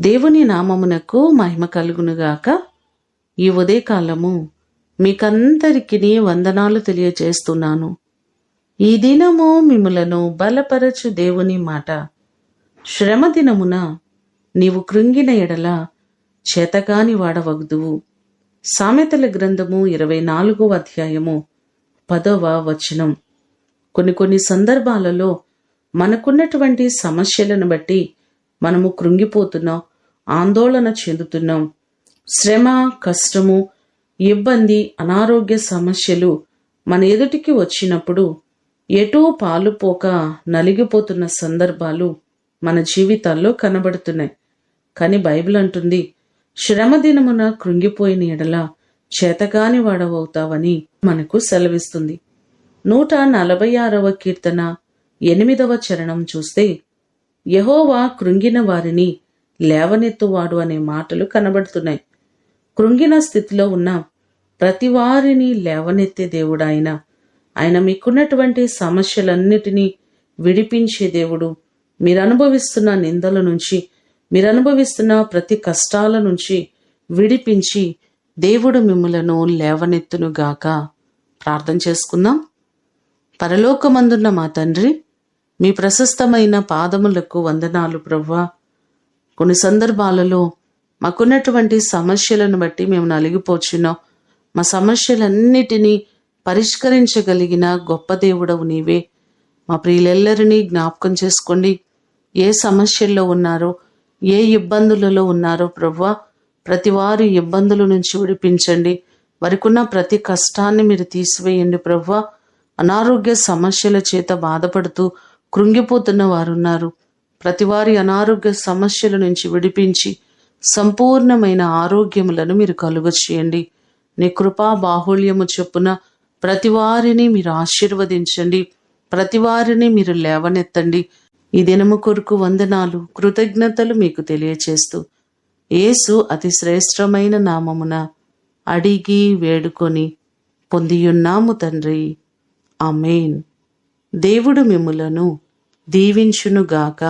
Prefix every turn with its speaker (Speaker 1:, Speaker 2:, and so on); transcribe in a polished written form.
Speaker 1: దేవుని నామమునకు మహిమ కలుగునుగాక. ఈ ఉదయకాలము మీకందరికీ వందనాలు తెలియజేస్తున్నాను. ఈ దినము మిమ్ములను బలపరచు దేవుని మాట. శ్రమ దినమున నీవు కృంగిన ఎడల చేతగాని వాడవగుదువు. సామెతల గ్రంథము 24వ అధ్యాయము 10వ వచనం. కొన్ని సందర్భాలలో మనకున్నటువంటి సమస్యలను బట్టి మనము కృంగిపోతున్నాం, ఆందోళన చెందుతున్నాం. శ్రమ, కష్టము, ఇబ్బంది, అనారోగ్య సమస్యలు మన ఎదుటికి వచ్చినప్పుడు ఎటూ పాలుపోక నలిగిపోతున్న సందర్భాలు మన జీవితాల్లో కనబడుతున్నాయి. కానీ బైబిల్ అంటుంది, శ్రమ దినమున కృంగిపోయిన ఎడల చేతగాని వాడవవుతావని మనకు సెలవిస్తుంది. 146వ కీర్తన 8వ చరణం చూస్తే, యెహోవా కృంగిన వారిని లేవనెత్తువాడు అనే మాటలు కనబడుతున్నాయి. కృంగిన స్థితిలో ఉన్న ప్రతి వారిని లేవనెత్తే దేవుడు ఆయన. ఆయన మీకున్నటువంటి సమస్యలన్నిటినీ విడిపించే దేవుడు. మీరు అనుభవిస్తున్న నిందల నుంచి, మీరు అనుభవిస్తున్న ప్రతి కష్టాల నుంచి విడిపించి దేవుడు మిమ్ములను లేవనెత్తునుగాక. ప్రార్థన చేసుకుందాం. పరలోకమందున్న మా తండ్రి, మీ ప్రశస్తమైన పాదములకు వందనాలు ప్రభువా. కొన్ని సందర్భాలలో మాకున్నటువంటి సమస్యలను బట్టి మేము నలిగిపోచున్నాం. మా సమస్యలన్నిటినీ పరిష్కరించగలిగిన గొప్ప దేవుడవు నీవే. మా ప్రియులెల్లరినీ జ్ఞాపకం చేసుకోండి. ఏ సమస్యల్లో ఉన్నారో, ఏ ఇబ్బందులలో ఉన్నారో ప్రభువా, ప్రతి వారి ఇబ్బందుల నుంచి విడిపించండి. వారికున్న ప్రతి కష్టాన్ని మీరు తీసివేయండి ప్రభువా. అనారోగ్య సమస్యల చేత బాధపడుతూ కృంగిపోతున్న వారున్నారు. ప్రతి వారి అనారోగ్య సమస్యల నుంచి విడిపించి సంపూర్ణమైన ఆరోగ్యములను మీరు కలుగచేయండి. నీ కృపా బాహుళ్యము చొప్పున ప్రతి వారిని మీరు ఆశీర్వదించండి. ప్రతి వారిని మీరు లేవనెత్తండి. ఈ దినము కొరకు వందనాలు, కృతజ్ఞతలు మీకు తెలియచేస్తూ యేసు అతి శ్రేష్టమైన నామమున అడిగి వేడుకొని పొందియున్నాము తండ్రి. ఆమేన్. దేవుడు మిమ్ములను దీవించునుగాక.